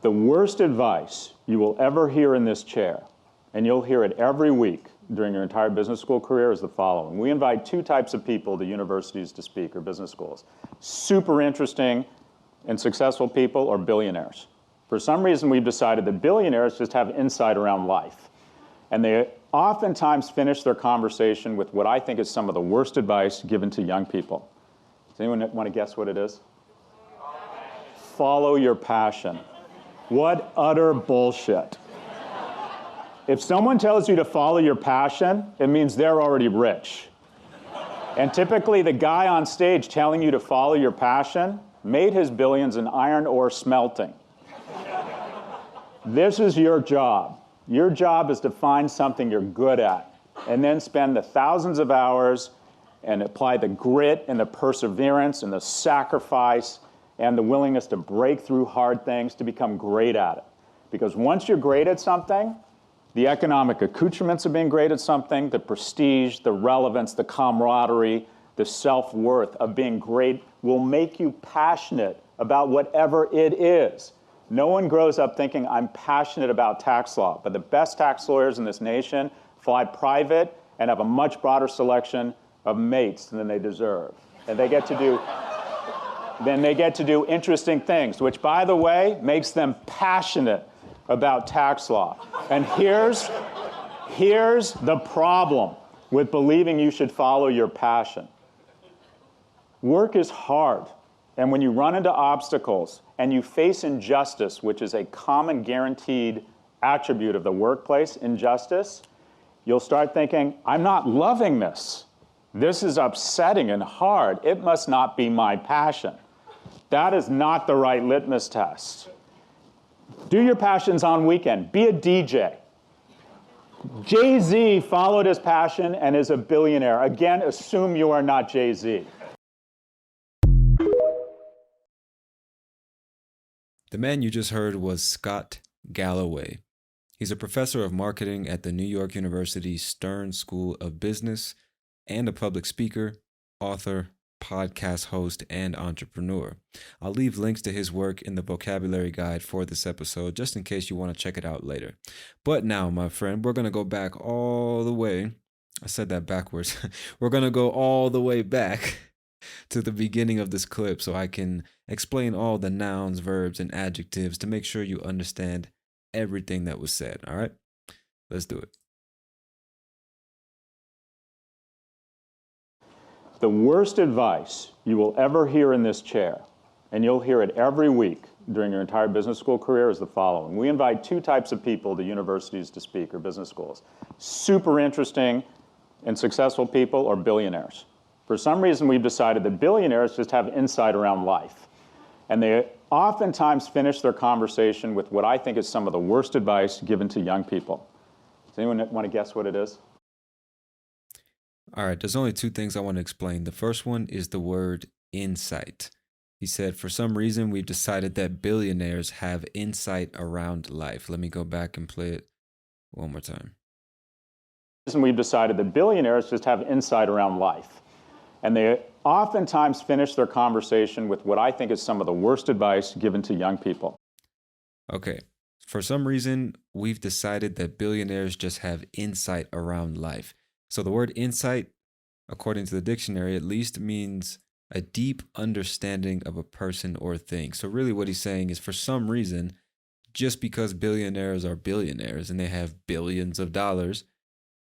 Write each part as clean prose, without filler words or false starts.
The worst advice you will ever hear in this chair, and you'll hear it every week during your entire business school career, is the following. We invite two types of people to universities to speak, or business schools. Super interesting and successful people, or billionaires. For some reason, we've decided that billionaires just have insight around life. And they oftentimes finish their conversation with what I think is some of the worst advice given to young people. Does anyone want to guess what it is? Follow your passion. What utter bullshit. If someone tells you to follow your passion, it means they're already rich. And typically the guy on stage telling you to follow your passion made his billions in iron ore smelting. This is your job. Your job is to find something you're good at and then spend the thousands of hours and apply the grit and the perseverance and the sacrifice and the willingness to break through hard things to become great at it. Because once you're great at something, the economic accoutrements of being great at something, the prestige, the relevance, the camaraderie, the self-worth of being great will make you passionate about whatever it is. No one grows up thinking, I'm passionate about tax law, but the best tax lawyers in this nation fly private and have a much broader selection of mates than they deserve. And they get to do interesting things, which, by the way, makes them passionate about tax law. And here's the problem with believing you should follow your passion. Work is hard. And when you run into obstacles and you face injustice, which is a common guaranteed attribute of the workplace, injustice, you'll start thinking, I'm not loving this. This is upsetting and hard. It must not be my passion. That is not the right litmus test. Do your passions on weekend. Be a DJ. Jay-Z followed his passion and is a billionaire. Again, assume you are not Jay-Z. The man you just heard was Scott Galloway. He's a professor of marketing at the New York University Stern School of Business and a public speaker, author, podcast host, and entrepreneur. I'll leave links to his work in the vocabulary guide for this episode, just in case you want to check it out later. But now, my friend, we're going to go back all the way. I said that backwards. We're going to go all the way back to the beginning of this clip so I can explain all the nouns, verbs, and adjectives to make sure you understand everything that was said. All right? Let's do it. The worst advice you will ever hear in this chair, and you'll hear it every week during your entire business school career, is the following. We invite two types of people to universities to speak, or business schools. Super interesting and successful people, or billionaires. For some reason, we've decided that billionaires just have insight around life. And they oftentimes finish their conversation with what I think is some of the worst advice given to young people. Does anyone want to guess what it is? All right, there's only two things I want to explain. The first one is the word insight. He said, for some reason, we've decided that billionaires have insight around life. Let me go back and play it one more time. We've decided that billionaires just have insight around life. And they oftentimes finish their conversation with what I think is some of the worst advice given to young people. Okay. For some reason, we've decided that billionaires just have insight around life. So the word insight, according to the dictionary at least, means a deep understanding of a person or thing. So really what he's saying is, for some reason, just because billionaires are billionaires and they have billions of dollars,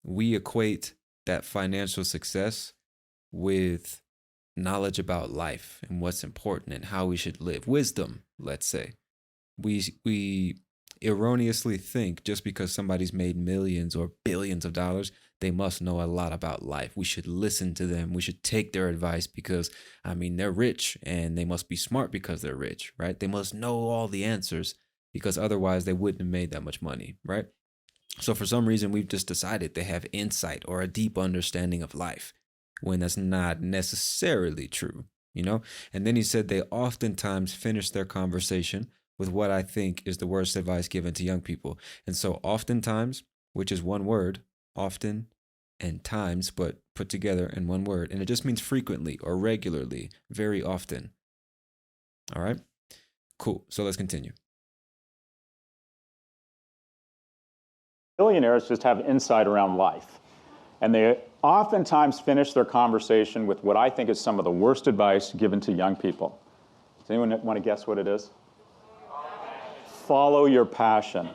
we equate that financial success with knowledge about life and what's important and how we should live. Wisdom, let's say. We erroneously think just because somebody's made millions or billions of dollars, they must know a lot about life. We should listen to them. We should take their advice because, they're rich and they must be smart because they're rich, right? They must know all the answers because otherwise they wouldn't have made that much money, right? So for some reason, we've just decided they have insight or a deep understanding of life, when that's not necessarily true, And then he said they oftentimes finish their conversation with what I think is the worst advice given to young people. And so oftentimes, which is one word, often and times, but put together in one word. And it just means frequently or regularly, very often. All right, cool. So let's continue. Billionaires just have insight around life. And they oftentimes finish their conversation with what I think is some of the worst advice given to young people. Does anyone want to guess what it is? Follow your passion.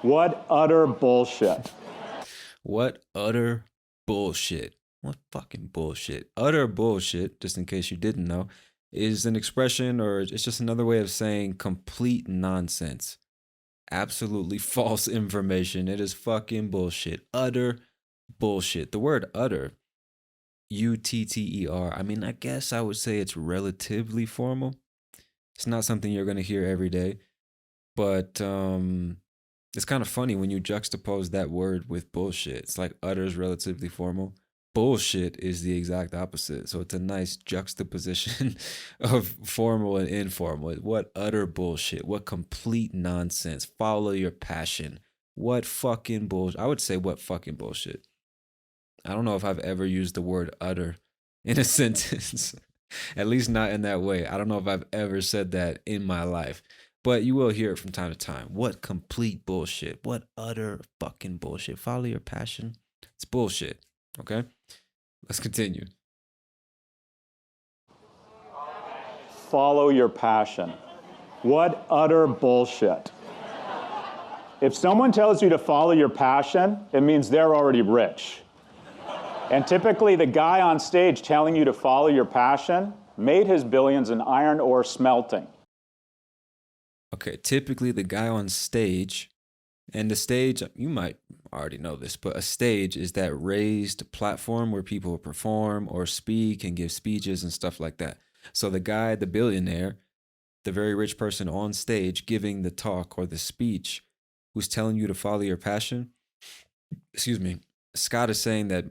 What utter bullshit. What utter bullshit. What fucking bullshit. Utter bullshit, just in case you didn't know, is an expression, or it's just another way of saying complete nonsense. Absolutely false information. It is fucking bullshit. Utter bullshit. The word utter, UTTER, I mean, I guess I would say it's relatively formal. It's not something you're going to hear every day, but it's kind of funny when you juxtapose that word with bullshit. It's like utter is relatively formal. Bullshit is the exact opposite. So it's a nice juxtaposition of formal and informal. What utter bullshit. What complete nonsense. Follow your passion. What fucking bullshit. I would say what fucking bullshit. I don't know if I've ever used the word utter in a sentence. At least not in that way. I don't know if I've ever said that in my life. But you will hear it from time to time. What complete bullshit. What utter fucking bullshit. Follow your passion. It's bullshit. Okay? Let's continue. Follow your passion. What utter bullshit. If someone tells you to follow your passion, it means they're already rich. And typically the guy on stage telling you to follow your passion made his billions in iron ore smelting. Okay, typically the guy on stage, and the stage, you might already know this, but a stage is that raised platform where people perform or speak and give speeches and stuff like that. So the guy, the billionaire, the very rich person on stage giving the talk or the speech, who's telling you to follow your passion, Scott is saying that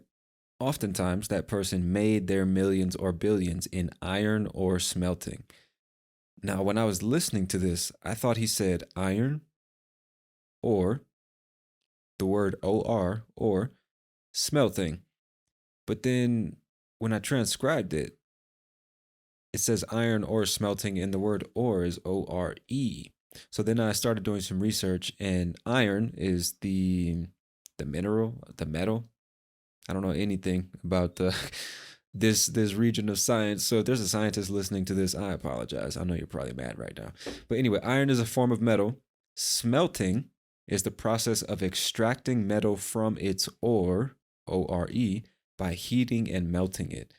oftentimes that person made their millions or billions in iron ore smelting. Now, when I was listening to this, I thought he said iron or the word OR or smelting. But then when I transcribed it, it says iron ore smelting and the word ore is ORE. So then I started doing some research, and iron is the mineral, the metal. I don't know anything about this region of science. So if there's a scientist listening to this, I apologize. I know you're probably mad right now. But anyway, iron is a form of metal. Smelting is the process of extracting metal from its ore, O-R-E, by heating and melting it.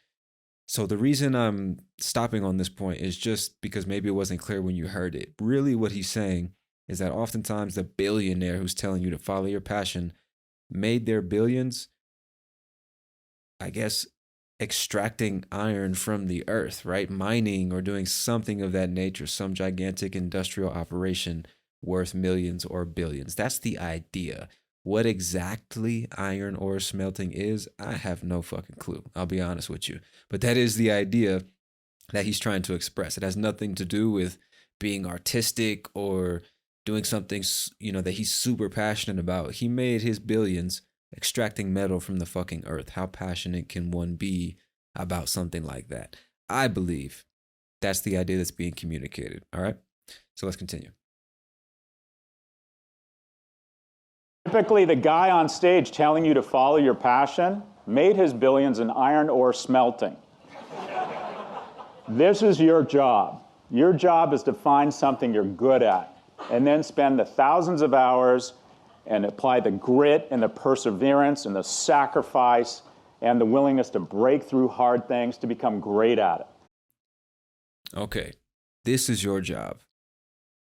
So the reason I'm stopping on this point is just because maybe it wasn't clear when you heard it. Really what he's saying is that oftentimes the billionaire who's telling you to follow your passion made their billions, I guess, extracting iron from the earth, right? Mining or doing something of that nature, some gigantic industrial operation worth millions or billions. That's the idea. What exactly iron ore smelting is, I have no fucking clue. I'll be honest with you. But that is the idea that he's trying to express. It has nothing to do with being artistic or doing something, that he's super passionate about. He made his billions extracting metal from the fucking earth. How passionate can one be about something like that? I believe that's the idea that's being communicated. All right. So let's continue. Typically, the guy on stage telling you to follow your passion made his billions in iron ore smelting. This is your job. Your job is to find something you're good at and then spend the thousands of hours and apply the grit and the perseverance and the sacrifice and the willingness to break through hard things to become great at it. Okay, this is your job.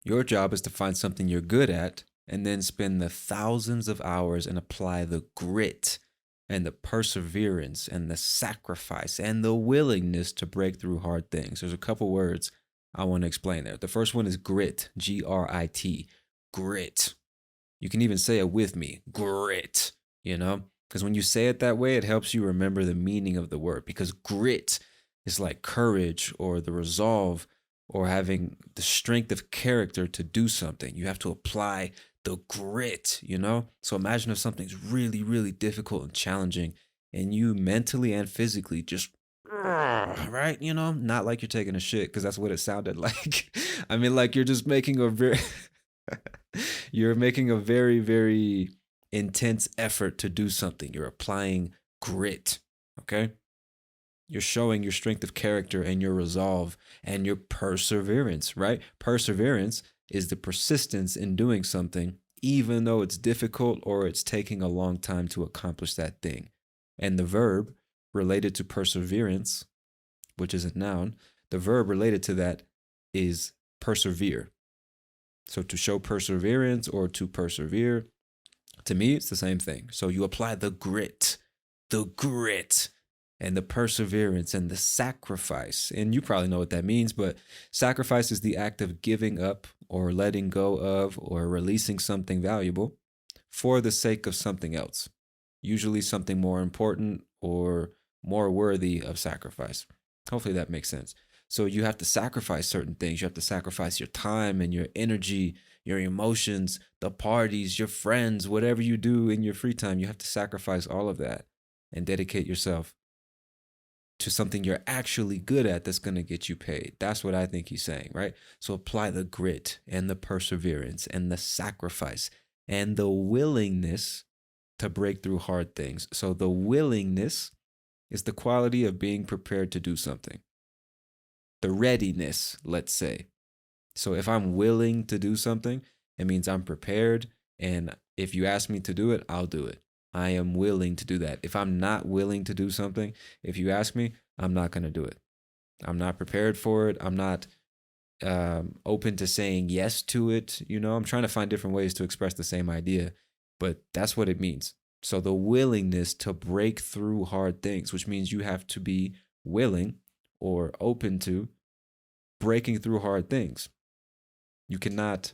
Your job is to find something you're good at and then spend the thousands of hours and apply the grit and the perseverance and the sacrifice and the willingness to break through hard things. There's a couple words I want to explain there. The first one is grit, G-R-I-T, grit. You can even say it with me, grit, because when you say it that way, it helps you remember the meaning of the word, because grit is like courage or the resolve or having the strength of character to do something. You have to apply the grit, So imagine if something's really, really difficult and challenging and you mentally and physically just, right? Not like you're taking a shit, because that's what it sounded like. I mean, like you're just making a very, you're making a very, very intense effort to do something. You're applying grit. Okay. You're showing your strength of character and your resolve and your perseverance, right? Perseverance is the persistence in doing something, even though it's difficult or it's taking a long time to accomplish that thing. And the verb related to perseverance, which is a noun, the verb related to that is persevere. So to show perseverance or to persevere, to me, it's the same thing. So you apply the grit and the perseverance and the sacrifice. And you probably know what that means, but sacrifice is the act of giving up or letting go of or releasing something valuable for the sake of something else, usually something more important or more worthy of sacrifice. Hopefully that makes sense. So you have to sacrifice certain things. You have to sacrifice your time and your energy, your emotions, the parties, your friends, whatever you do in your free time. You have to sacrifice all of that and dedicate yourself to something you're actually good at that's going to get you paid. That's what I think he's saying, right? So apply the grit and the perseverance and the sacrifice and the willingness to break through hard things. So the willingness is the quality of being prepared to do something. The readiness, let's say. So if I'm willing to do something, it means I'm prepared. And if you ask me to do it, I'll do it. I am willing to do that. If I'm not willing to do something, if you ask me, I'm not going to do it. I'm not prepared for it. I'm not open to saying yes to it. You know, I'm trying to find different ways to express the same idea, but that's what it means. So the willingness to break through hard things, which means you have to be willing or open to breaking through hard things. You cannot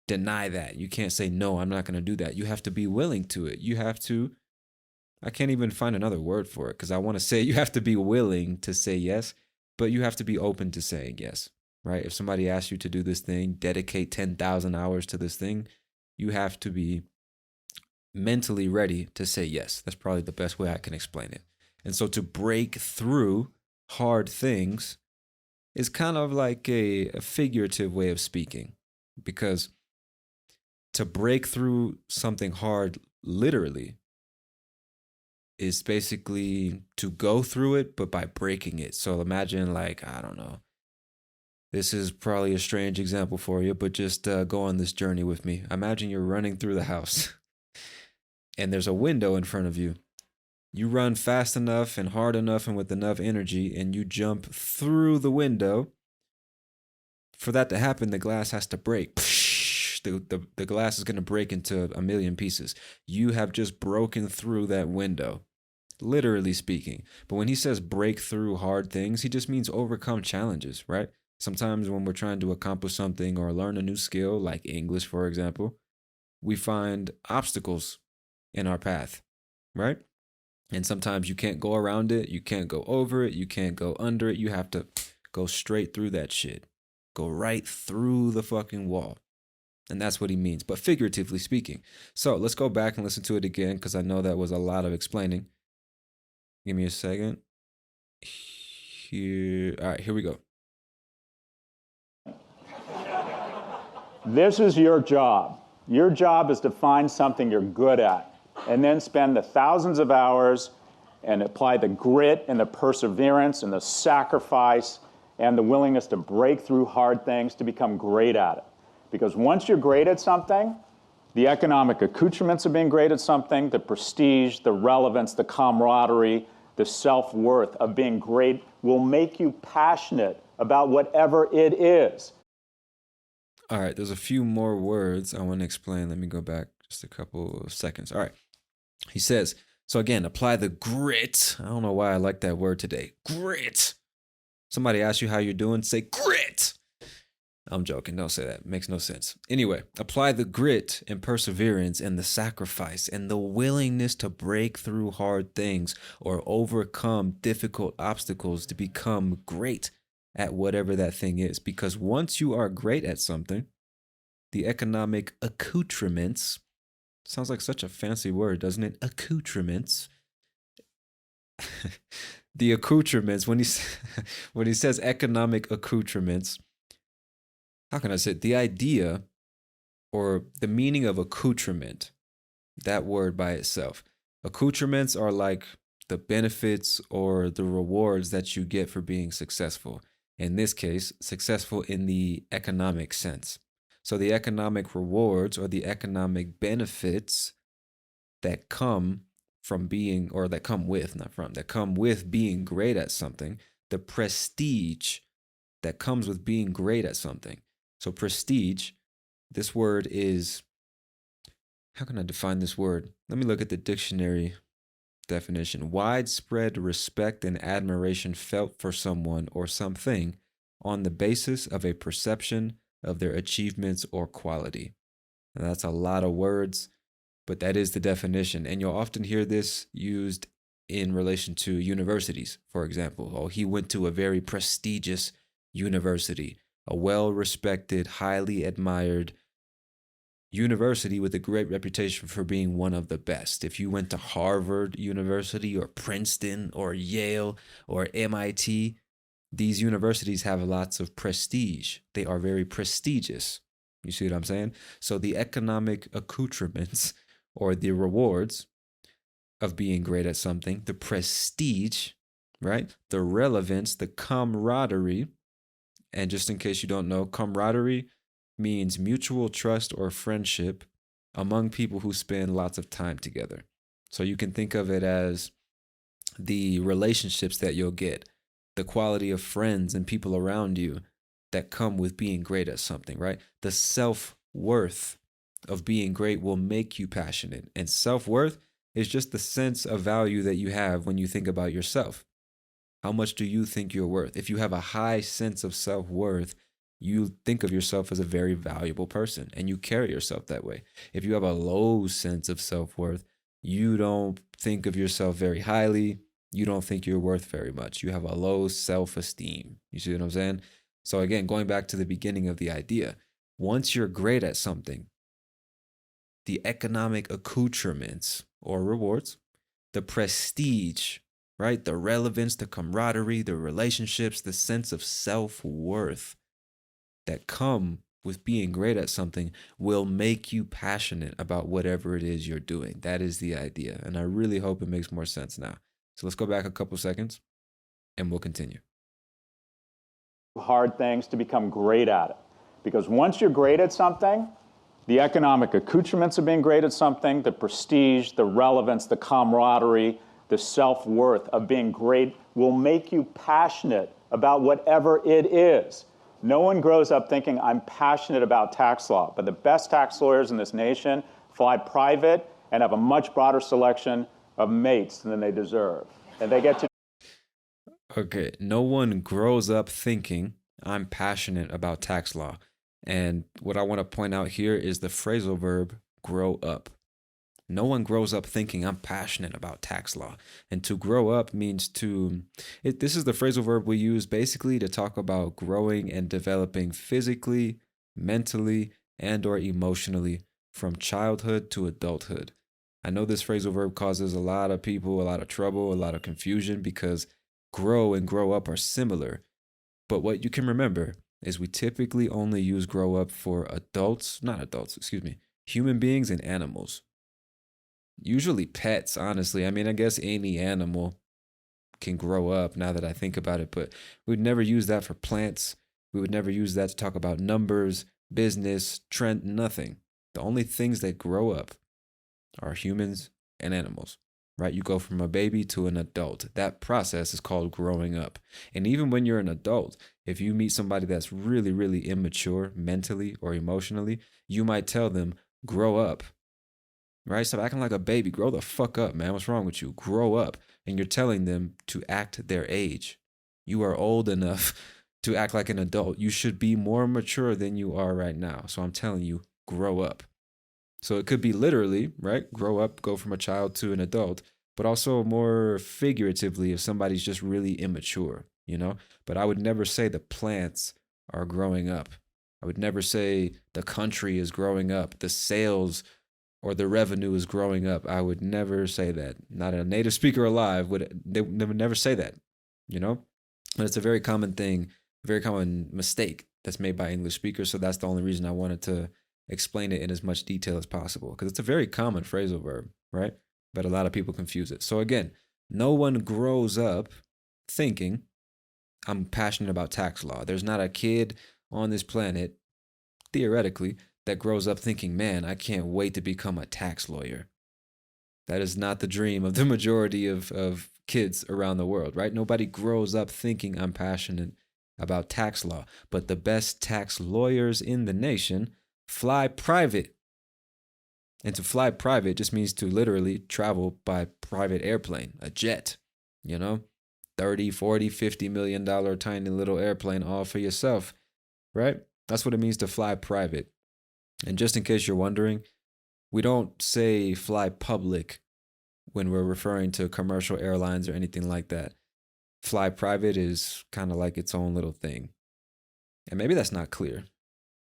deny that. You can't say, no, I'm not going to do that. You have to be willing to it. You have to, I can't even find another word for it because I want to say you have to be willing to say yes, but you have to be open to saying yes, right? If somebody asks you to do this thing, dedicate 10,000 hours to this thing, you have to be mentally ready to say yes. That's probably the best way I can explain it. And so to break through hard things is kind of like a figurative way of speaking, because to break through something hard literally is basically to go through it, but by breaking it. So imagine, like, I don't know, this is probably a strange example for you, but just go on this journey with me. Imagine you're running through the house and there's a window in front of you. You run fast enough and hard enough and with enough energy, and you jump through the window. For that to happen, the glass has to break. The glass is going to break into a million pieces. You have just broken through that window, literally speaking. But when he says break through hard things, he just means overcome challenges, right? Sometimes when we're trying to accomplish something or learn a new skill, like English, for example, we find obstacles in our path, right? And sometimes you can't go around it. You can't go over it. You can't go under it. You have to go straight through that shit. Go right through the fucking wall. And that's what he means, but figuratively speaking. So let's go back and listen to it again, because I know that was a lot of explaining. Give me a second. Here. All right, here we go. This is your job. Your job is to find something you're good at, and then spend the thousands of hours and apply the grit and the perseverance and the sacrifice and the willingness to break through hard things to become great at it. Because once you're great at something, the economic accoutrements of being great at something, the prestige, the relevance, the camaraderie, the self-worth of being great will make you passionate about whatever it is. All right, there's a few more words I want to explain. Let me go back just a couple of seconds. All right. He says, so again, apply the grit. I don't know why I like that word today. Grit. Somebody asks you how you're doing, say grit. I'm joking. Don't say that. It makes no sense. Anyway, apply the grit and perseverance and the sacrifice and the willingness to break through hard things or overcome difficult obstacles to become great at whatever that thing is. Because once you are great at something, the economic accoutrements, sounds like such a fancy word, doesn't it? Accoutrements. The accoutrements, when he says economic accoutrements, how can I say it? The idea or the meaning of accoutrement, that word by itself. Accoutrements are like the benefits or the rewards that you get for being successful. In this case, successful in the economic sense. So the economic rewards or the economic benefits that come from being, or that come with, not from, that come with being great at something, the prestige that comes with being great at something. So prestige, this word is, how can I define this word? Let me look at the dictionary definition. Widespread respect and admiration felt for someone or something on the basis of a perception of their achievements or quality. And that's a lot of words, but that is the definition. And you'll often hear this used in relation to universities, for example. Oh, he went to a very prestigious university, a well-respected, highly admired university with a great reputation for being one of the best. If you went to Harvard University or Princeton or Yale or MIT, these universities have lots of prestige. They are very prestigious. You see what I'm saying? So the economic accoutrements or the rewards of being great at something, the prestige, right? The relevance, the camaraderie. And just in case you don't know, camaraderie means mutual trust or friendship among people who spend lots of time together. So you can think of it as the relationships that you'll get, the quality of friends and people around you that come with being great at something, right? The self-worth of being great will make you passionate. And self-worth is just the sense of value that you have when you think about yourself. How much do you think you're worth? If you have a high sense of self-worth, you think of yourself as a very valuable person and you carry yourself that way. If you have a low sense of self-worth, you don't think of yourself very highly. You don't think you're worth very much. You have a low self-esteem. You see what I'm saying? So again, going back to the beginning of the idea, once you're great at something, the economic accoutrements or rewards, the prestige, right? The relevance, the camaraderie, the relationships, the sense of self-worth that come with being great at something will make you passionate about whatever it is you're doing. That is the idea. And I really hope it makes more sense now. So let's go back a couple seconds and we'll continue. Hard things to become great at it. Because once you're great at something, the economic accoutrements of being great at something, the prestige, the relevance, the camaraderie, the self-worth of being great will make you passionate about whatever it is. No one grows up thinking, I'm passionate about tax law, but the best tax lawyers in this nation fly private and have a much broader selection of mates than they deserve. And they get to... Okay, no one grows up thinking, I'm passionate about tax law. And what I want to point out here is the phrasal verb, grow up. No one grows up thinking I'm passionate about tax law. And to grow up means this is the phrasal verb we use basically to talk about growing and developing physically, mentally, and or emotionally from childhood to adulthood. I know this phrasal verb causes a lot of people a lot of trouble, a lot of confusion because grow and grow up are similar. But what you can remember is we typically only use grow up for human beings and animals. Usually pets, honestly. I mean, I guess any animal can grow up now that I think about it, but we'd never use that for plants. We would never use that to talk about numbers, business, trend, nothing. The only things that grow up are humans and animals, right? You go from a baby to an adult. That process is called growing up. And even when you're an adult, if you meet somebody that's really, really immature mentally or emotionally, you might tell them, grow up. Right? Stop acting like a baby. Grow the fuck up, man. What's wrong with you? Grow up. And you're telling them to act their age. You are old enough to act like an adult. You should be more mature than you are right now. So I'm telling you, grow up. So it could be literally, right? Grow up, go from a child to an adult, but also more figuratively if somebody's just really immature, you know? But I would never say the plants are growing up. I would never say the country is growing up. The sales or the revenue is growing up. I would never say that. Not a native speaker alive would never say that, you know? But it's a very common thing, very common mistake that's made by English speakers. So that's the only reason I wanted to explain it in as much detail as possible because it's a very common phrasal verb, right? But a lot of people confuse it. So again, no one grows up thinking I'm passionate about tax law. There's not a kid on this planet, theoretically, that grows up thinking, man, I can't wait to become a tax lawyer. That is not the dream of the majority of kids around the world, right? Nobody grows up thinking I'm passionate about tax law. But the best tax lawyers in the nation fly private. And to fly private just means to literally travel by private airplane, a jet, you know, 30, 40, $50 million tiny little airplane all for yourself, right? That's what it means to fly private. And just in case you're wondering, we don't say fly public when we're referring to commercial airlines or anything like that. Fly private is kind of like its own little thing. And maybe that's not clear.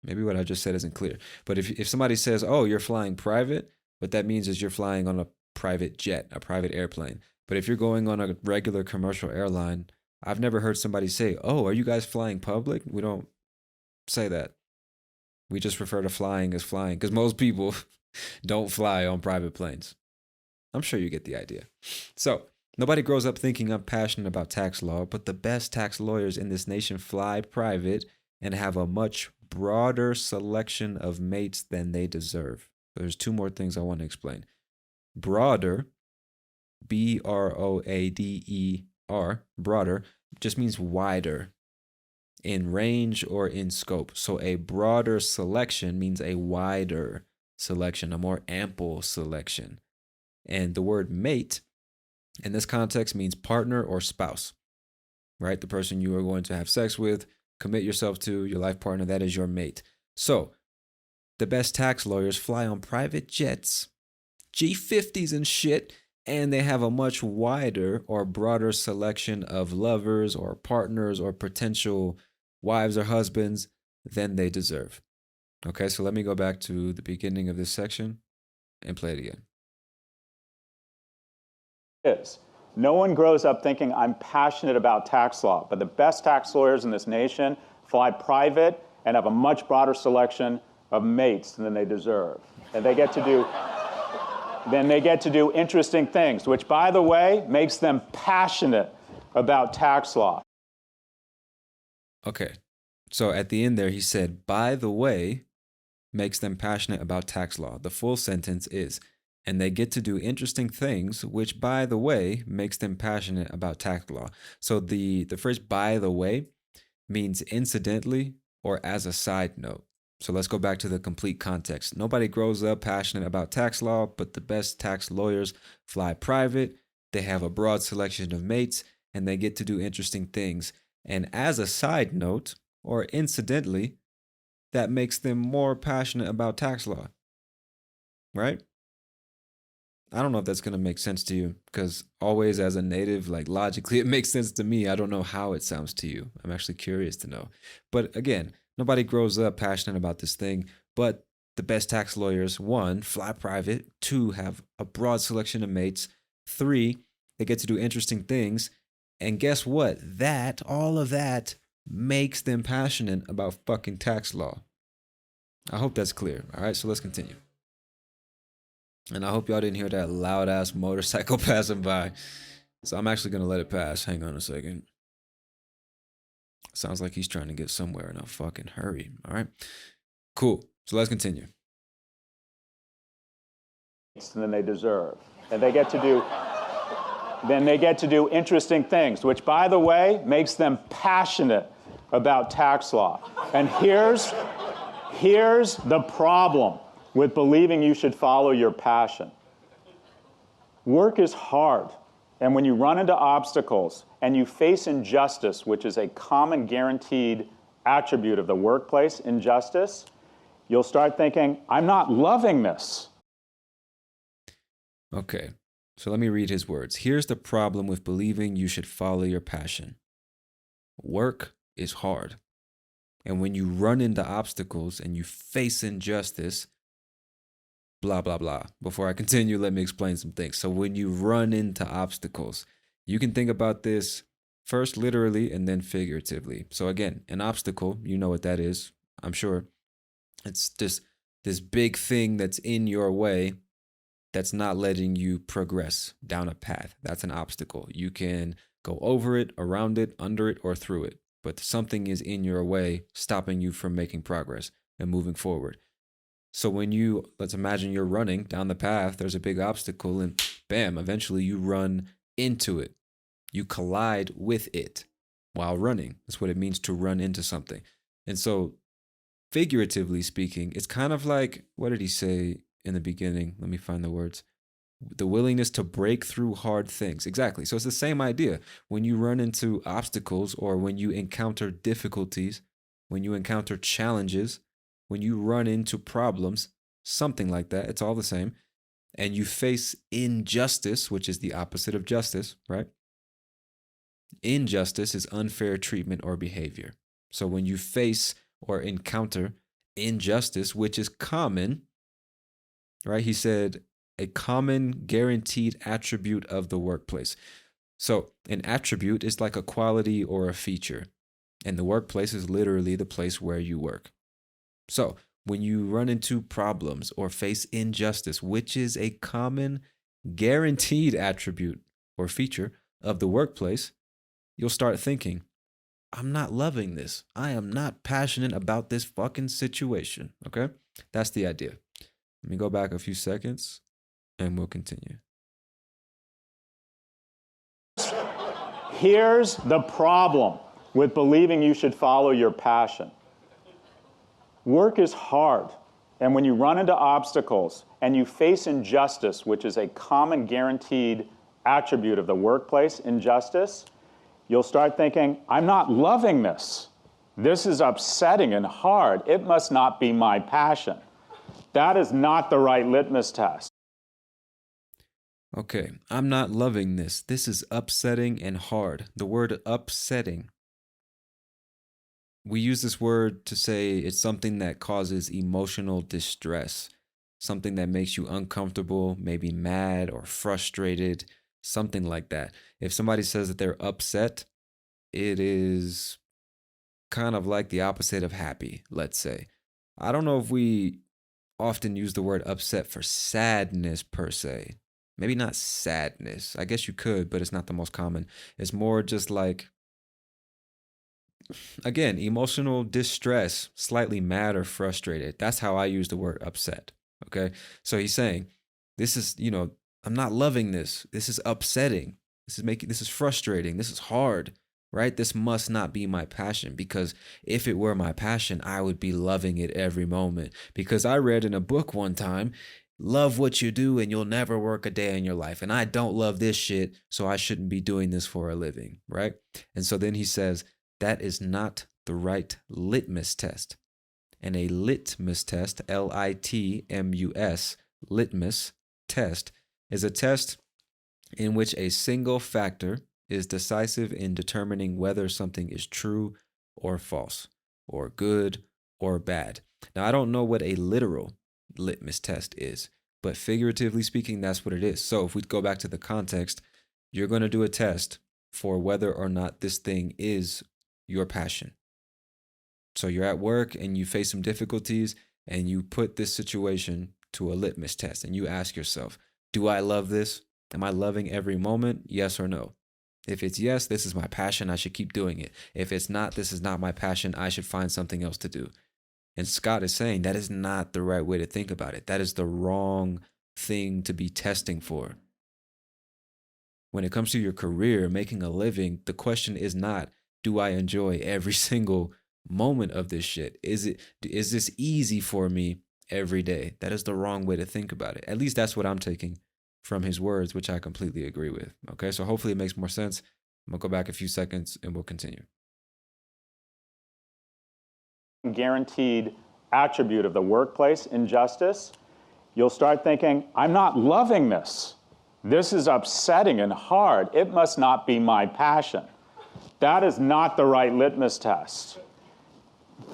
Maybe what I just said isn't clear. But if somebody says, oh, you're flying private, what that means is you're flying on a private jet, a private airplane. But if you're going on a regular commercial airline, I've never heard somebody say, oh, are you guys flying public? We don't say that. We just refer to flying as flying because most people don't fly on private planes. I'm sure you get the idea. So nobody grows up thinking I'm passionate about tax law, but the best tax lawyers in this nation fly private and have a much broader selection of mates than they deserve. There's two more things I want to explain. Broader, B-R-O-A-D-E-R, broader, just means wider in range or in scope. So a broader selection means a wider selection, a more ample selection. And the word mate in this context means partner or spouse, right? The person you are going to have sex with, commit yourself to, your life partner, that is your mate. So the best tax lawyers fly on private jets, G50s and shit, and they have a much wider or broader selection of lovers or partners or potential wives or husbands than they deserve. Okay, so let me go back to the beginning of this section and play it again. Is. No one grows up thinking I'm passionate about tax law, but the best tax lawyers in this nation fly private and have a much broader selection of mates than they deserve. And they get to do interesting things, which, by the way, makes them passionate about tax law. Okay, so at the end there, he said, by the way, makes them passionate about tax law. The full sentence is, and they get to do interesting things, which, by the way, makes them passionate about tax law. So the phrase by the way means incidentally or as a side note. So let's go back to the complete context. Nobody grows up passionate about tax law, but the best tax lawyers fly private. They have a broad selection of mates, and they get to do interesting things. And as a side note or incidentally, that makes them more passionate about tax law, right? I don't know if that's going to make sense to you because always as a native, like logically, it makes sense to me. I don't know how it sounds to you. I'm actually curious to know. But again, nobody grows up passionate about this thing, but the best tax lawyers, 1, fly private, 2, have a broad selection of mates, 3, they get to do interesting things. And guess what? All of that makes them passionate about fucking tax law. I hope that's clear. All right, so let's continue. And I hope y'all didn't hear that loud ass motorcycle passing by. So I'm actually going to let it pass. Hang on a second. Sounds like he's trying to get somewhere in a fucking hurry. All right. Cool. So let's continue. Than they deserve. And they get to do interesting things, which, by the way, makes them passionate about tax law. And here's the problem with believing you should follow your passion. Work is hard, and when you run into obstacles and you face injustice, which is a common guaranteed attribute of the workplace, injustice, you'll start thinking, I'm not loving this. Okay, so let me read his words. Here's the problem with believing you should follow your passion. Work is hard, and when you run into obstacles and you face injustice, blah, blah, blah. Before I continue, let me explain some things. So when you run into obstacles, you can think about this first literally and then figuratively. So again, an obstacle, you know what that is, I'm sure. It's just this big thing that's in your way that's not letting you progress down a path. That's an obstacle. You can go over it, around it, under it, or through it. But something is in your way, stopping you from making progress and moving forward. So let's imagine you're running down the path, there's a big obstacle, and bam, eventually you run into it. You collide with it while running. That's what it means to run into something. And so, figuratively speaking, it's kind of like, what did he say in the beginning? Let me find the words. The willingness to break through hard things. Exactly. So it's the same idea. When you run into obstacles or when you encounter difficulties, when you encounter challenges, when you run into problems, something like that, it's all the same. And you face injustice, which is the opposite of justice, right? Injustice is unfair treatment or behavior. So when you face or encounter injustice, which is common, right? He said a common guaranteed attribute of the workplace. So an attribute is like a quality or a feature, and the workplace is literally the place where you work. So when you run into problems or face injustice, which is a common guaranteed attribute or feature of the workplace, you'll start thinking, I'm not loving this. I am not passionate about this fucking situation. Okay? That's the idea. Let me go back a few seconds and we'll continue. Here's the problem with believing you should follow your passion. Work is hard, and when you run into obstacles and you face injustice, which is a common guaranteed attribute of the workplace, injustice, you'll start thinking, I'm not loving this. This is upsetting and hard. It must not be my passion. That is not the right litmus test. Okay, I'm not loving this. This is upsetting and hard. The word upsetting, we use this word to say it's something that causes emotional distress, something that makes you uncomfortable, maybe mad or frustrated, something like that. If somebody says that they're upset, it is kind of like the opposite of happy, let's say. I don't know if we often use the word upset for sadness per se. Maybe not sadness. I guess you could, but it's not the most common. It's more just like, again, emotional distress, slightly mad or frustrated. That's how I use the word upset. Okay. So he's saying, this is, I'm not loving this. This is upsetting. This is frustrating. This is hard, right? This must not be my passion, because if it were my passion, I would be loving it every moment. Because I read in a book one time, love what you do and you'll never work a day in your life. And I don't love this shit, so I shouldn't be doing this for a living, right? And so then he says, that is not the right litmus test. And a litmus test, Litmus, litmus test, is a test in which a single factor is decisive in determining whether something is true or false, or good or bad. Now, I don't know what a literal litmus test is, but figuratively speaking, that's what it is. So if we go back to the context, you're going to do a test for whether or not this thing is your passion. So you're at work and you face some difficulties and you put this situation to a litmus test and you ask yourself, do I love this? Am I loving every moment? Yes or no? If it's yes, this is my passion, I should keep doing it. If it's not, this is not my passion, I should find something else to do. And Scott is saying that is not the right way to think about it. That is the wrong thing to be testing for. When it comes to your career, making a living, the question is not, do I enjoy every single moment of this shit? Is this easy for me every day? That is the wrong way to think about it. At least that's what I'm taking from his words, which I completely agree with. Okay, so hopefully it makes more sense. I'm gonna go back a few seconds and we'll continue. Guaranteed attribute of the workplace, injustice, you'll start thinking, I'm not loving this. This is upsetting and hard. It must not be my passion. That is not the right litmus test.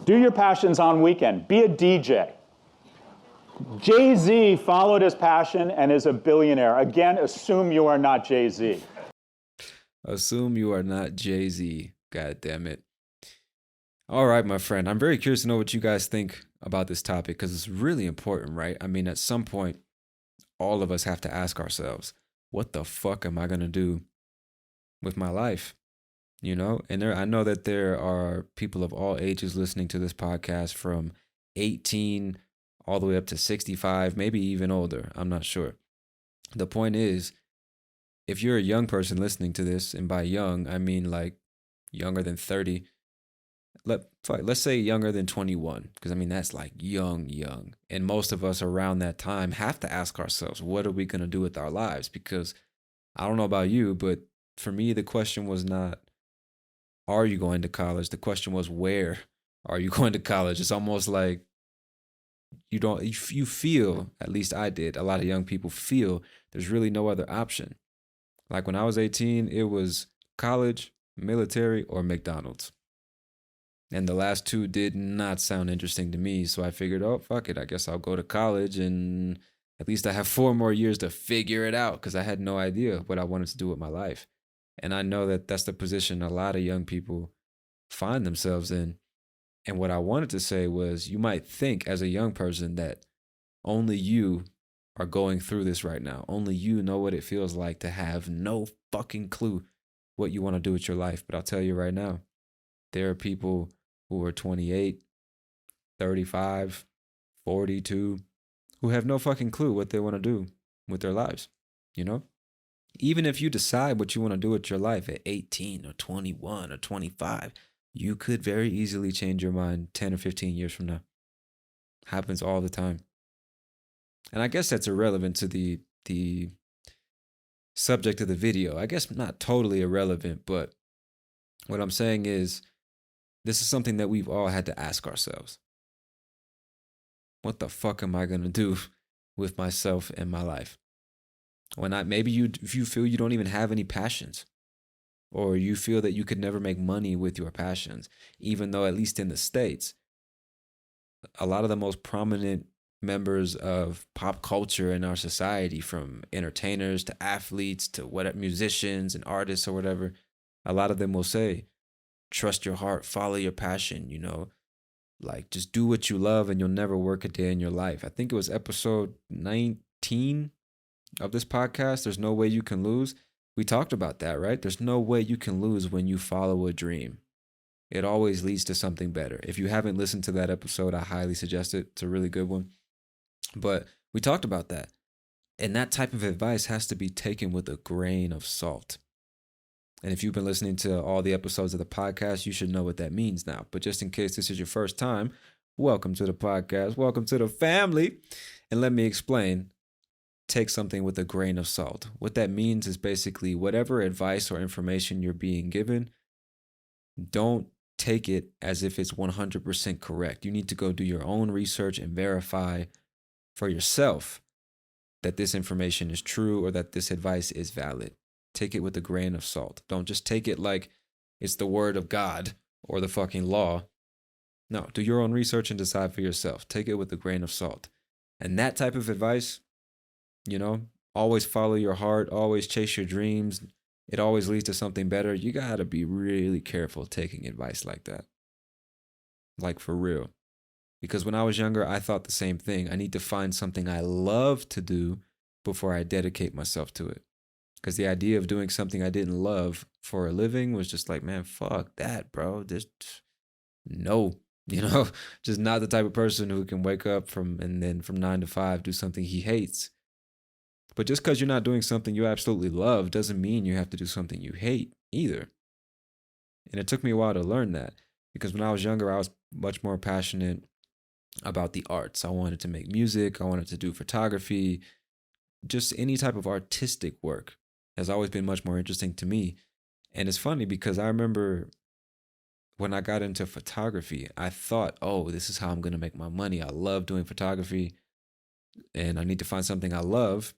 Do your passions on weekend. Be a DJ. Jay-Z followed his passion and is a billionaire. Again, assume you are not Jay-Z. Assume you are not Jay-Z. God damn it. All right, my friend. I'm very curious to know what you guys think about this topic because it's really important, right? I mean, at some point, all of us have to ask ourselves, what the fuck am I going to do with my life? You know, and I know that there are people of all ages listening to this podcast from 18 all the way up to 65, maybe even older. I'm not sure. The point is, if you're a young person listening to this, and by young, I mean like younger than 30, let's say younger than 21, because I mean, that's like young. And most of us around that time have to ask ourselves, what are we going to do with our lives? Because I don't know about you, but for me, the question was not, are you going to college? The question was, where are you going to college? It's almost like you feel, at least I did, a lot of young people feel there's really no other option. Like when I was 18, it was college, military, or McDonald's. And the last two did not sound interesting to me. So I figured, oh, fuck it. I guess I'll go to college and at least I have 4 more years to figure it out because I had no idea what I wanted to do with my life. And I know that that's the position a lot of young people find themselves in. And what I wanted to say was, you might think as a young person that only you are going through this right now. Only you know what it feels like to have no fucking clue what you want to do with your life. But I'll tell you right now, there are people who are 28, 35, 42, who have no fucking clue what they want to do with their lives, you know? Even if you decide what you want to do with your life at 18 or 21 or 25, you could very easily change your mind 10 or 15 years from now. Happens all the time. And I guess that's irrelevant to the subject of the video. I guess not totally irrelevant, but what I'm saying is this is something that we've all had to ask ourselves. What the fuck am I going to do with myself and my life? When if you feel you don't even have any passions, or you feel that you could never make money with your passions, even though at least in the States, a lot of the most prominent members of pop culture in our society, from entertainers to athletes to whatever, musicians and artists or whatever, a lot of them will say, trust your heart, follow your passion, you know, like just do what you love and you'll never work a day in your life. I think it was episode 19 of this podcast, There's No Way You Can Lose. We talked about that, right? There's no way you can lose when you follow a dream. It always leads to something better. If you haven't listened to that episode, I highly suggest it. It's a really good one. But we talked about that. And that type of advice has to be taken with a grain of salt. And if you've been listening to all the episodes of the podcast, you should know what that means now. But just in case this is your first time, welcome to the podcast. Welcome to the family. And let me explain. Take something with a grain of salt. What that means is basically whatever advice or information you're being given, don't take it as if it's 100% correct. You need to go do your own research and verify for yourself that this information is true or that this advice is valid. Take it with a grain of salt. Don't just take it like it's the word of God or the fucking law. No, do your own research and decide for yourself. Take it with a grain of salt. And that type of advice, you know, always follow your heart, always chase your dreams. It always leads to something better. You got to be really careful taking advice like that. Like for real. Because when I was younger, I thought the same thing. I need to find something I love to do before I dedicate myself to it. Because the idea of doing something I didn't love for a living was just like, man, fuck that, bro. Just no, you know, just not the type of person who can wake up from 9 to 5 do something he hates. But just because you're not doing something you absolutely love doesn't mean you have to do something you hate either. And it took me a while to learn that, because when I was younger, I was much more passionate about the arts. I wanted to make music. I wanted to do photography. Just any type of artistic work has always been much more interesting to me. And it's funny because I remember when I got into photography, I thought, oh, this is how I'm going to make my money. I love doing photography and I need to find something I love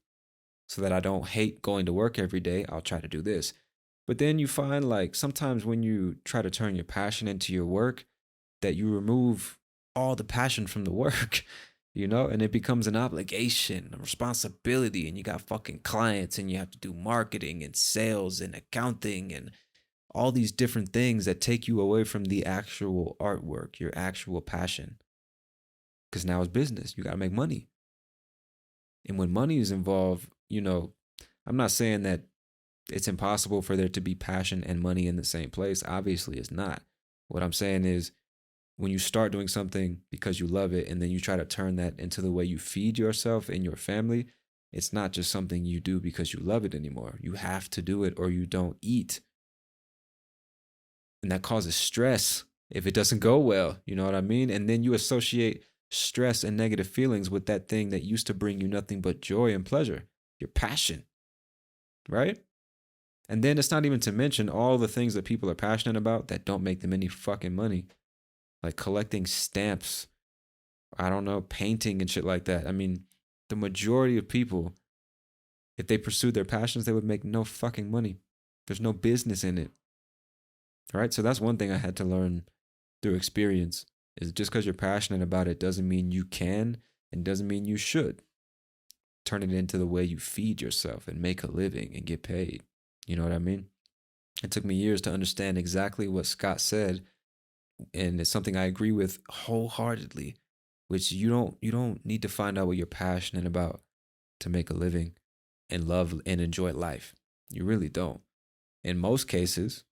so that I don't hate going to work every day. I'll try to do this. But then you find, like, sometimes when you try to turn your passion into your work, that you remove all the passion from the work, you know, and it becomes an obligation, a responsibility, and you got fucking clients and you have to do marketing and sales and accounting and all these different things that take you away from the actual artwork, your actual passion. because now it's business. You got to make money. And when money is involved, I'm not saying that it's impossible for there to be passion and money in the same place. Obviously, it's not. What I'm saying is when you start doing something because you love it and then you try to turn that into the way you feed yourself and your family, it's not just something you do because you love it anymore. You have to do it or you don't eat. And that causes stress if it doesn't go well. You know what I mean? And then you associate stress and negative feelings with that thing that used to bring you nothing but joy and pleasure, your passion, right? And then it's not even to mention all the things that people are passionate about that don't make them any fucking money, like collecting stamps, I don't know, painting and shit like that. I mean, the majority of people, if they pursued their passions, they would make no fucking money. There's no business in it. All right. So that's one thing I had to learn through experience is just because you're passionate about it doesn't mean you can and doesn't mean you should turn it into the way you feed yourself and make a living and get paid. You know what I mean? It took me years to understand exactly what Scott said. And it's something I agree with wholeheartedly, which you don't need to find out what you're passionate about to make a living and love and enjoy life. You really don't. In most cases,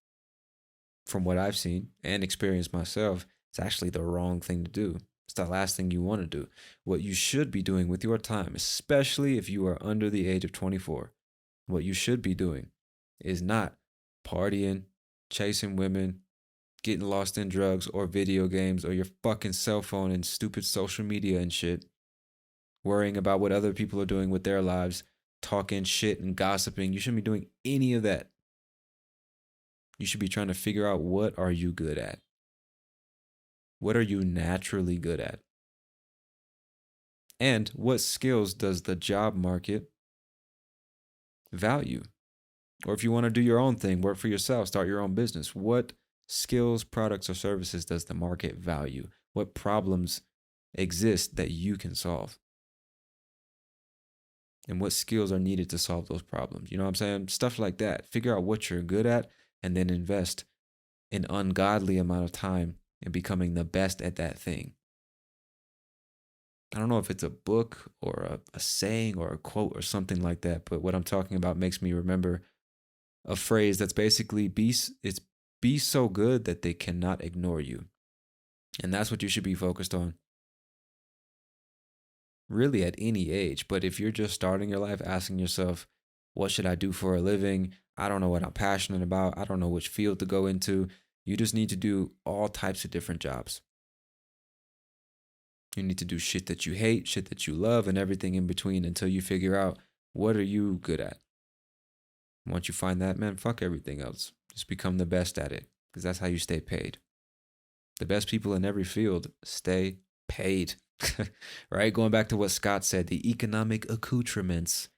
from what I've seen and experienced myself, it's actually the wrong thing to do. It's the last thing you want to do. What you should be doing with your time, especially if you are under the age of 24, what you should be doing is not partying, chasing women, getting lost in drugs or video games or your fucking cell phone and stupid social media and shit, worrying about what other people are doing with their lives, talking shit and gossiping. You shouldn't be doing any of that. You should be trying to figure out what are you good at? What are you naturally good at? And what skills does the job market value? Or if you want to do your own thing, work for yourself, start your own business, what skills, products, or services does the market value? What problems exist that you can solve? And what skills are needed to solve those problems? You know what I'm saying? Stuff like that. Figure out what you're good at and then invest an ungodly amount of time in becoming the best at that thing. I don't know if it's a book or a saying or a quote or something like that, but what I'm talking about makes me remember a phrase that's basically be so good that they cannot ignore you. And that's what you should be focused on. Really at any age. But if you're just starting your life asking yourself, what should I do for a living? I don't know what I'm passionate about. I don't know which field to go into. You just need to do all types of different jobs. You need to do shit that you hate, shit that you love, and everything in between until you figure out what are you good at. Once you find that, man, fuck everything else. Just become the best at it because that's how you stay paid. The best people in every field stay paid, right? Going back to what Scott said, the economic accoutrements,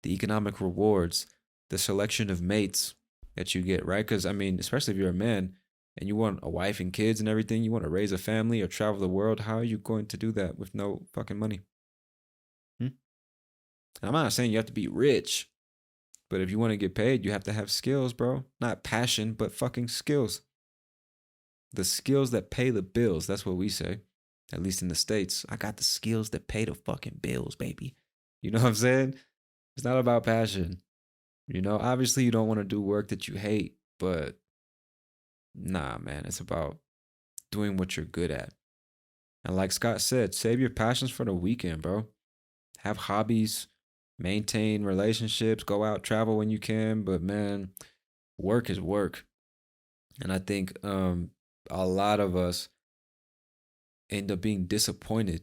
the economic rewards, the selection of mates that you get, right? Because, I mean, especially if you're a man and you want a wife and kids and everything, you want to raise a family or travel the world, how are you going to do that with no fucking money? I'm not saying you have to be rich. But if you want to get paid, you have to have skills, bro. Not passion, but fucking skills. The skills that pay the bills. That's what we say. At least in the States. I got the skills that pay the fucking bills, baby. You know what I'm saying? It's not about passion. Obviously you don't want to do work that you hate, but nah, man, it's about doing what you're good at. And like Scott said, save your passions for the weekend, bro. Have hobbies. Maintain relationships, go out, travel when you can, but man, work is work. And I think a lot of us end up being disappointed.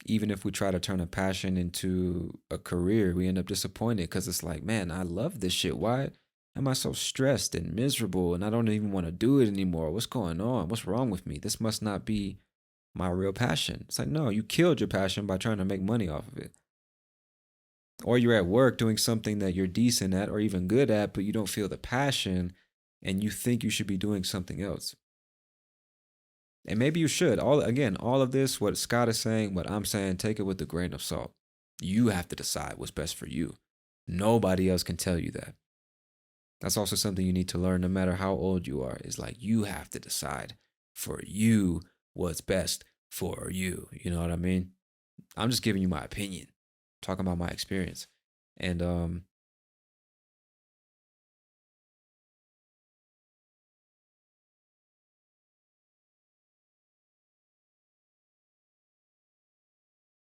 Even if we try to turn a passion into a career, we end up disappointed because it's like, man, I love this shit. Why am I so stressed and miserable and I don't even want to do it anymore? What's going on? What's wrong with me? This must not be my real passion. It's like, no, you killed your passion by trying to make money off of it. Or you're at work doing something that you're decent at or even good at, but you don't feel the passion and you think you should be doing something else. And maybe you should. All of this, what Scott is saying, what I'm saying, take it with a grain of salt. You have to decide what's best for you. Nobody else can tell you that. That's also something you need to learn no matter how old you are. Is like you have to decide for you what's best for you. You know what I mean? I'm just giving you my opinion, talking about my experience. And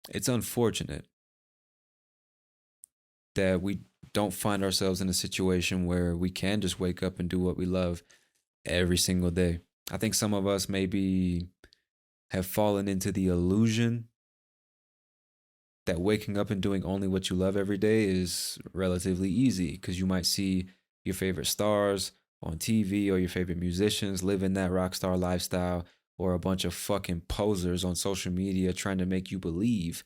it's unfortunate that we don't find ourselves in a situation where we can just wake up and do what we love every single day. I think some of us maybe have fallen into the illusion that waking up and doing only what you love every day is relatively easy because you might see your favorite stars on TV or your favorite musicians living that rock star lifestyle, or a bunch of fucking posers on social media trying to make you believe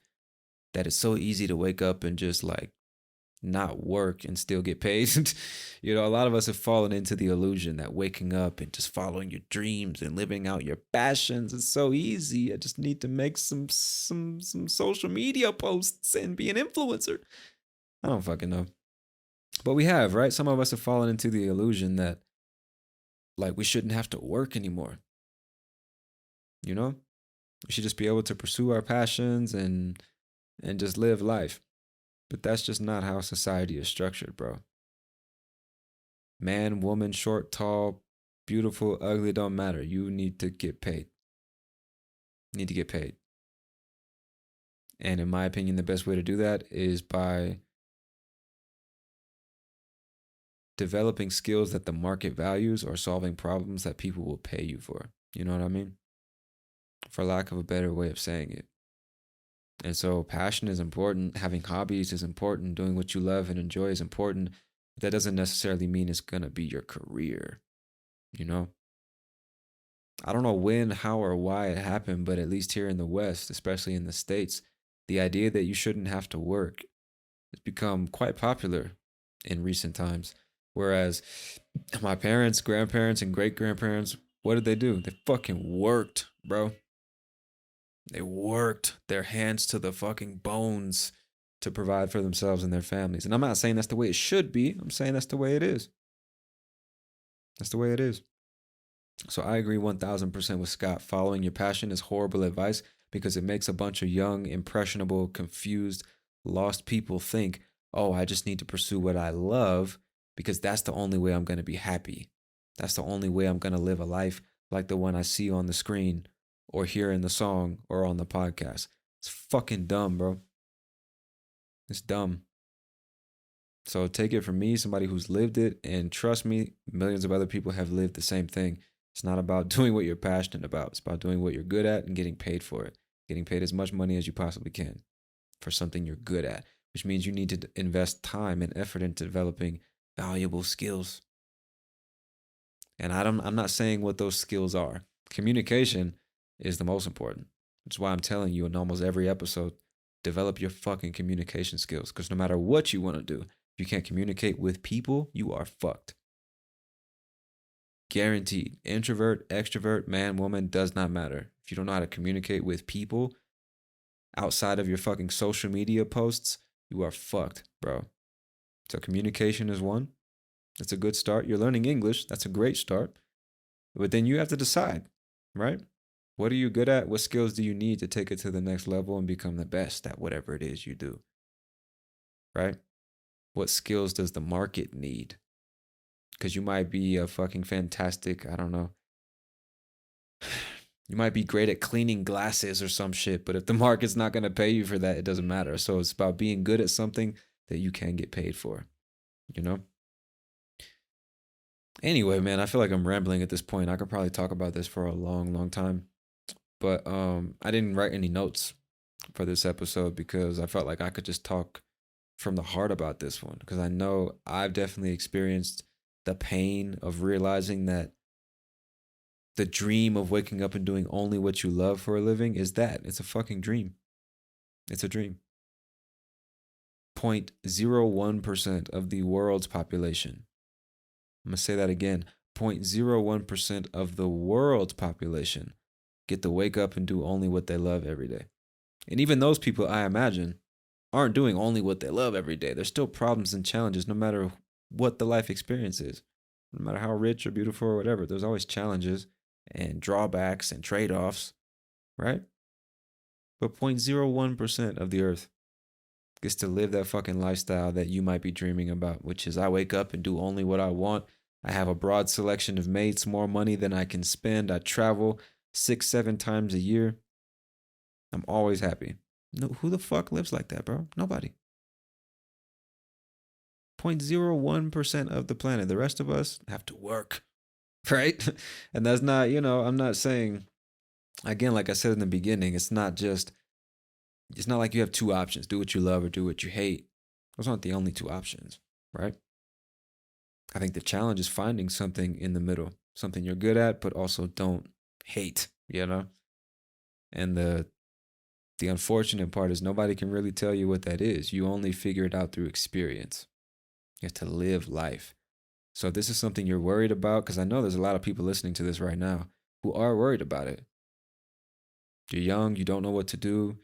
that it's so easy to wake up and just like not work and still get paid. A lot of us have fallen into the illusion that waking up and just following your dreams and living out your passions is so easy. I just need to make some social media posts and be an influencer. I don't fucking know. But we have, right? Some of us have fallen into the illusion that like we shouldn't have to work anymore. You know? We should just be able to pursue our passions and just live life. But that's just not how society is structured, bro. Man, woman, short, tall, beautiful, ugly, don't matter. You need to get paid. You need to get paid. And in my opinion, the best way to do that is by developing skills that the market values or solving problems that people will pay you for. You know what I mean? For lack of a better way of saying it. And so passion is important. Having hobbies is important. Doing what you love and enjoy is important. But that doesn't necessarily mean it's going to be your career. You know? I don't know when, how, or why it happened, but at least here in the West, especially in the States, the idea that you shouldn't have to work has become quite popular in recent times. Whereas my parents, grandparents, and great grandparents, what did they do? They fucking worked, bro. They worked their hands to the fucking bones to provide for themselves and their families. And I'm not saying that's the way it should be. I'm saying that's the way it is. That's the way it is. So I agree 1000% with Scott. Following your passion is horrible advice because it makes a bunch of young, impressionable, confused, lost people think, oh, I just need to pursue what I love because that's the only way I'm going to be happy. That's the only way I'm going to live a life like the one I see on the screen or hear in the song or on the podcast. It's fucking dumb, bro. It's dumb. So take it from me, somebody who's lived it, and trust me, millions of other people have lived the same thing. It's not about doing what you're passionate about. It's about doing what you're good at and getting paid for it. Getting paid as much money as you possibly can for something you're good at, which means you need to invest time and effort into developing valuable skills. And I'm not saying what those skills are. Communication is the most important. That's why I'm telling you in almost every episode, develop your fucking communication skills. Because no matter what you want to do, if you can't communicate with people, you are fucked. Guaranteed. Introvert, extrovert, man, woman, does not matter. If you don't know how to communicate with people outside of your fucking social media posts, you are fucked, bro. So communication is one. That's a good start. You're learning English. That's a great start. But then you have to decide, right? What are you good at? What skills do you need to take it to the next level and become the best at whatever it is you do? Right? What skills does the market need? Because you might be a fucking fantastic, I don't know. You might be great at cleaning glasses or some shit, but if the market's not going to pay you for that, it doesn't matter. So it's about being good at something that you can get paid for, you know? Anyway, man, I feel like I'm rambling at this point. I could probably talk about this for a long, long time. But I didn't write any notes for this episode because I felt like I could just talk from the heart about this one. Because I know I've definitely experienced the pain of realizing that the dream of waking up and doing only what you love for a living is that. It's a fucking dream. It's a dream. 0.01% of the world's population. I'm going to say that again. 0.01% of the world's population get to wake up and do only what they love every day. And even those people, I imagine, aren't doing only what they love every day. There's still problems and challenges no matter what the life experience is. No matter how rich or beautiful or whatever, there's always challenges and drawbacks and trade-offs, right? But 0.01% of the earth gets to live that fucking lifestyle that you might be dreaming about, which is I wake up and do only what I want. I have a broad selection of mates, more money than I can spend. I travel 6-7 times a year. I'm always happy. No, who the fuck lives like that, bro? Nobody. 0.01% of the planet. The rest of us have to work, right? And that's not, I'm not saying, again, like I said in the beginning, it's not like you have two options: do what you love or do what you hate. Those aren't the only two options, right? I think the challenge is finding something in the middle, something you're good at, but also don't hate, And the unfortunate part is nobody can really tell you what that is. You only figure it out through experience. You have to live life. So if this is something you're worried about, because I know there's a lot of people listening to this right now who are worried about it. You're young, you don't know what to do.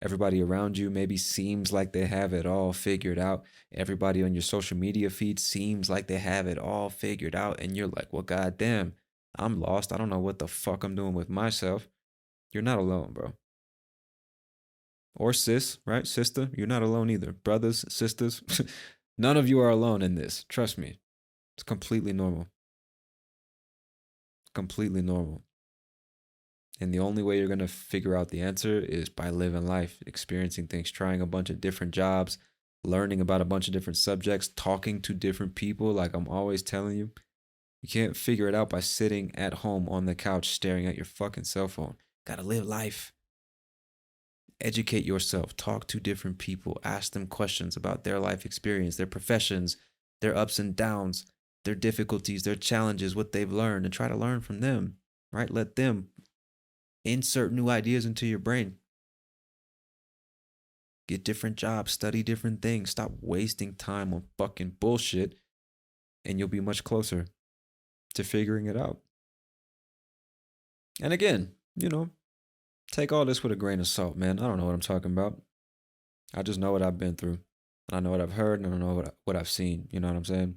Everybody around you maybe seems like they have it all figured out. Everybody on your social media feed seems like they have it all figured out. And you're like, well, goddamn, I'm lost. I don't know what the fuck I'm doing with myself. You're not alone, bro. Or sis, right? Sister, you're not alone either. Brothers, sisters, none of you are alone in this. Trust me. It's completely normal. Completely normal. And the only way you're going to figure out the answer is by living life, experiencing things, trying a bunch of different jobs, learning about a bunch of different subjects, talking to different people. Like I'm always telling you, you can't figure it out by sitting at home on the couch staring at your fucking cell phone. Gotta live life. Educate yourself, talk to different people, ask them questions about their life experience, their professions, their ups and downs, their difficulties, their challenges, what they've learned, and try to learn from them, right? Let them insert new ideas into your brain. Get different jobs, study different things, stop wasting time on fucking bullshit, and you'll be much closer to figuring it out. And again, take all this with a grain of salt, man. I don't know what I'm talking about. I just know what I've been through. And I know what I've heard, and I know what I've seen. You know what I'm saying?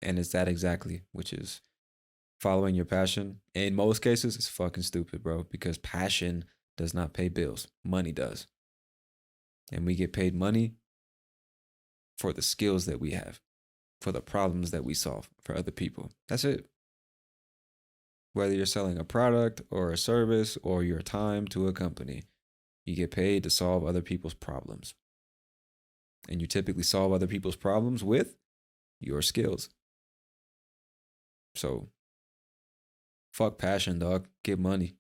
And it's that exactly, which is following your passion. In most cases, it's fucking stupid, bro, because passion does not pay bills. Money does. And we get paid money for the skills that we have, for the problems that we solve for other people. That's it. Whether you're selling a product or a service or your time to a company, you get paid to solve other people's problems. And you typically solve other people's problems with your skills. So, fuck passion, dog. Get money.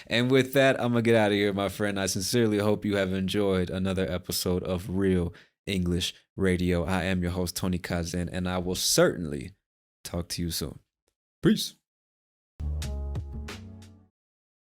And with that, I'm going to get out of here, my friend. I sincerely hope you have enjoyed another episode of Real English Radio. I am your host, Tony Kazan, and I will certainly talk to you soon. Peace.